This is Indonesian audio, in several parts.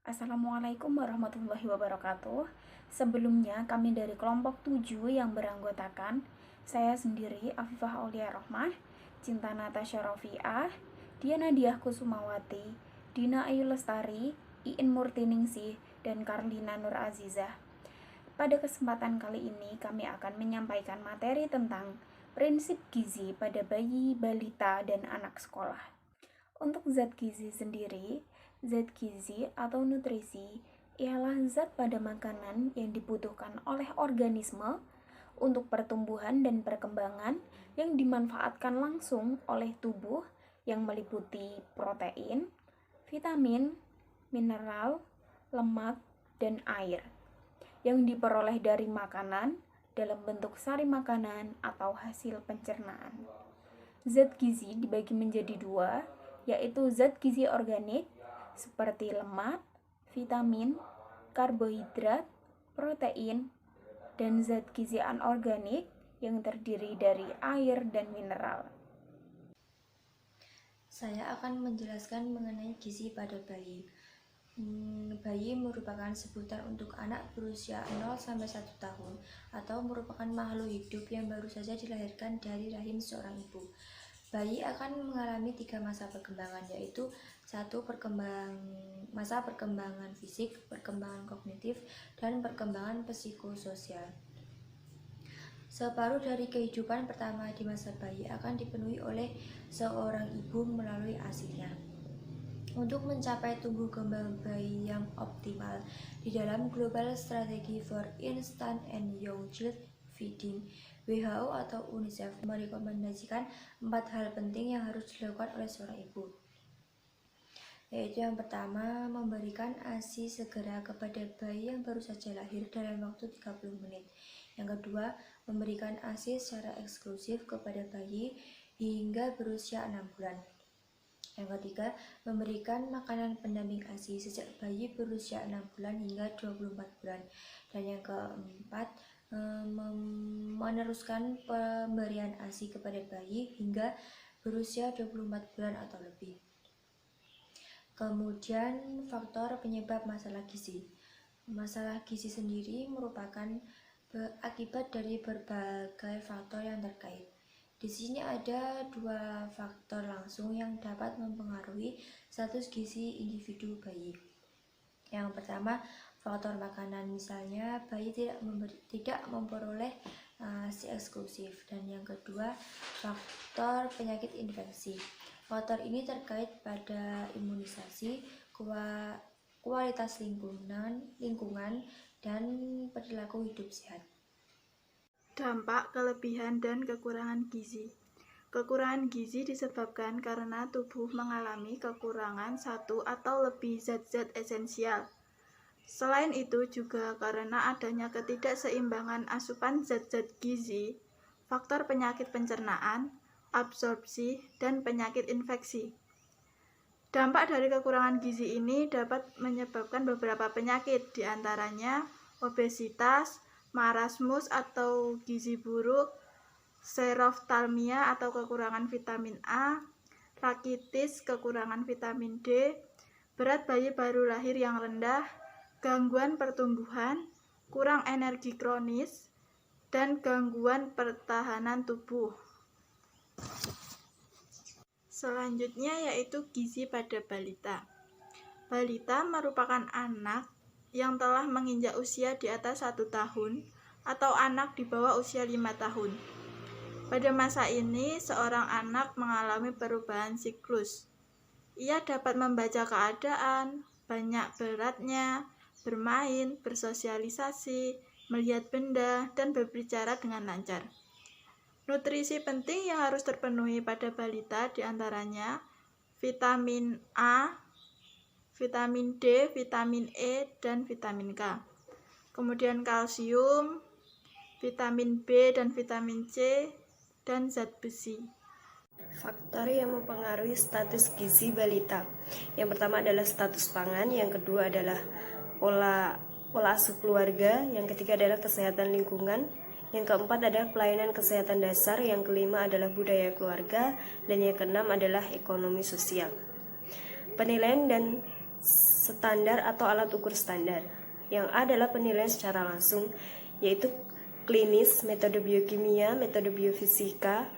Assalamualaikum warahmatullahi wabarakatuh. Sebelumnya kami dari kelompok 7 yang beranggotakan saya sendiri, Afifah Aulia Rohmah, Cinta Natasha Rofiah, Diana Diah Kusumawati, Dina Ayu Lestari, Iin Murtiningsih, dan Karlina Nur Azizah. Pada kesempatan kali ini kami akan menyampaikan materi tentang prinsip gizi pada bayi, balita, dan anak sekolah. Untuk zat gizi sendiri, zat gizi atau nutrisi ialah zat pada makanan yang dibutuhkan oleh organisme untuk pertumbuhan dan perkembangan yang dimanfaatkan langsung oleh tubuh yang meliputi protein, vitamin, mineral, lemak, dan air yang diperoleh dari makanan dalam bentuk sari makanan atau hasil pencernaan. Zat gizi dibagi menjadi dua, yaitu zat gizi organik seperti lemak, vitamin, karbohidrat, protein, dan zat gizi anorganik yang terdiri dari air dan mineral. Saya akan menjelaskan mengenai gizi pada bayi. Bayi merupakan sebutan untuk anak berusia 0-1 tahun atau merupakan makhluk hidup yang baru saja dilahirkan dari rahim seorang ibu. Bayi akan mengalami 3 masa perkembangan, yaitu 1. Masa perkembangan fisik, perkembangan kognitif, dan perkembangan psikososial. Separuh dari kehidupan pertama di masa bayi akan dipenuhi oleh seorang ibu melalui ASInya. Untuk mencapai tumbuh kembang bayi yang optimal, di dalam Global Strategy for Infant and Young Child Feeding, WHO atau UNICEF merekomendasikan 4 hal penting yang harus dilakukan oleh seorang ibu, yaitu yang pertama, memberikan ASI segera kepada bayi yang baru saja lahir dalam waktu 30 menit. Yang kedua, memberikan ASI secara eksklusif kepada bayi hingga berusia 6 bulan. Yang ketiga, memberikan makanan pendamping ASI sejak bayi berusia 6 bulan hingga 24 bulan. Dan yang keempat, meneruskan pemberian ASI kepada bayi hingga berusia 24 bulan atau lebih. Kemudian, faktor penyebab masalah gizi. Masalah gizi sendiri merupakan akibat dari berbagai faktor yang terkait. Di sini ada 2 faktor langsung yang dapat mempengaruhi status gizi individu bayi. Yang pertama, faktor makanan, misalnya bayi tidak memperoleh ASI eksklusif. Dan yang kedua, faktor penyakit infeksi. Faktor ini terkait pada imunisasi, kualitas lingkungan, dan perilaku hidup sehat. Dampak, kelebihan, dan kekurangan gizi. Kekurangan gizi disebabkan karena tubuh mengalami kekurangan satu atau lebih zat-zat esensial. Selain itu juga karena adanya ketidakseimbangan asupan zat-zat gizi, faktor penyakit pencernaan, absorpsi, dan penyakit infeksi. Dampak dari kekurangan gizi ini dapat menyebabkan beberapa penyakit, diantaranya obesitas, marasmus atau gizi buruk, seroftalmia atau kekurangan vitamin A, rakitis, kekurangan vitamin D, berat bayi baru lahir yang rendah, gangguan pertumbuhan, kurang energi kronis, dan gangguan pertahanan tubuh. Selanjutnya yaitu gizi pada balita. Balita merupakan anak yang telah menginjak usia di atas 1 tahun atau anak di bawah usia 5 tahun. Pada masa ini, seorang anak mengalami perubahan siklus. Ia dapat membaca keadaan, banyak beratnya, bermain, bersosialisasi, melihat benda, dan berbicara dengan lancar. Nutrisi penting yang harus terpenuhi pada balita diantaranya vitamin A, vitamin D, vitamin E, dan vitamin K. Kemudian kalsium, vitamin B dan vitamin C, dan zat besi. Faktor yang mempengaruhi status gizi balita. Yang pertama adalah status pangan, yang kedua adalah pola asuh keluarga, yang ketiga adalah kesehatan lingkungan, yang keempat adalah pelayanan kesehatan dasar, yang kelima adalah budaya keluarga, dan yang keenam adalah ekonomi sosial. Penilaian dan standar atau alat ukur standar. Yang A adalah penilaian secara langsung, yaitu klinis, metode biokimia, metode biofisika,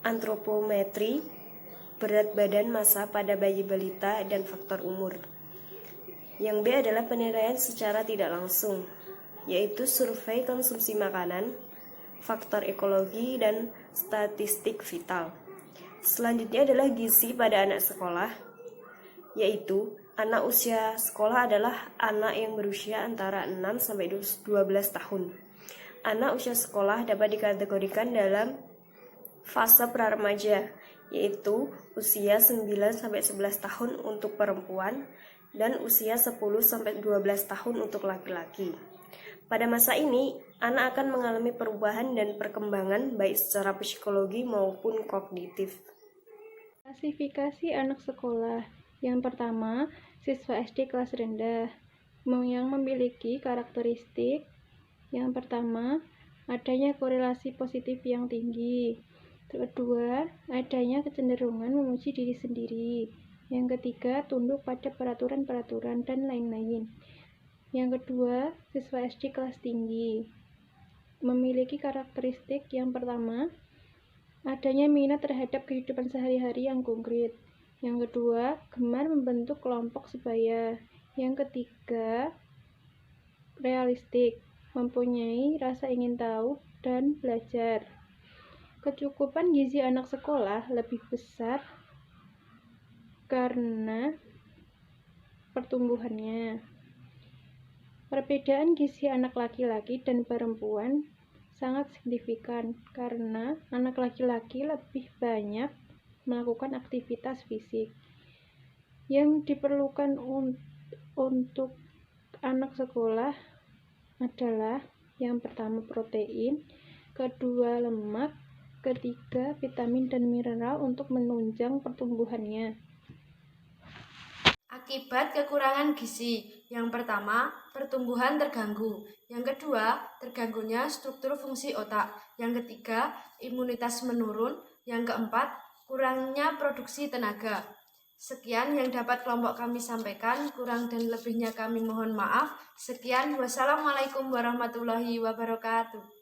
antropometri, berat badan, massa pada bayi balita, dan faktor umur. Yang B adalah penilaian secara tidak langsung, yaitu survei konsumsi makanan, faktor ekologi, dan statistik vital. Selanjutnya adalah gizi pada anak sekolah, yaitu anak usia sekolah adalah anak yang berusia antara 6-12 tahun. Anak usia sekolah dapat dikategorikan dalam fase pra-remaja, yaitu usia 9-11 tahun untuk perempuan dan usia 10-12 tahun untuk laki-laki. Pada masa ini, anak akan mengalami perubahan dan perkembangan baik secara psikologi maupun kognitif. Klasifikasi anak sekolah. Yang pertama, siswa SD kelas rendah yang memiliki karakteristik. Yang pertama, adanya korelasi positif yang tinggi. Kedua, adanya kecenderungan memuji diri sendiri. Yang ketiga, tunduk pada peraturan-peraturan dan lain-lain. Yang kedua, siswa SD kelas tinggi memiliki karakteristik. Yang pertama, adanya minat terhadap kehidupan sehari-hari yang konkret. Yang kedua, gemar membentuk kelompok sebaya. Yang ketiga, realistik, mempunyai rasa ingin tahu dan belajar. Kecukupan gizi anak sekolah lebih besar karena pertumbuhannya. Perbedaan gizi anak laki-laki dan perempuan sangat signifikan karena anak laki-laki lebih banyak melakukan aktivitas fisik. Yang diperlukan untuk anak sekolah adalah yang pertama protein, kedua lemak, ketiga vitamin dan mineral untuk menunjang pertumbuhannya. Akibat kekurangan gizi, yang pertama, pertumbuhan terganggu. Yang kedua, terganggunya struktur fungsi otak. Yang ketiga, imunitas menurun. Yang keempat, kurangnya produksi tenaga. Sekian yang dapat kelompok kami sampaikan, kurang dan lebihnya kami mohon maaf. Sekian, wassalamualaikum warahmatullahi wabarakatuh.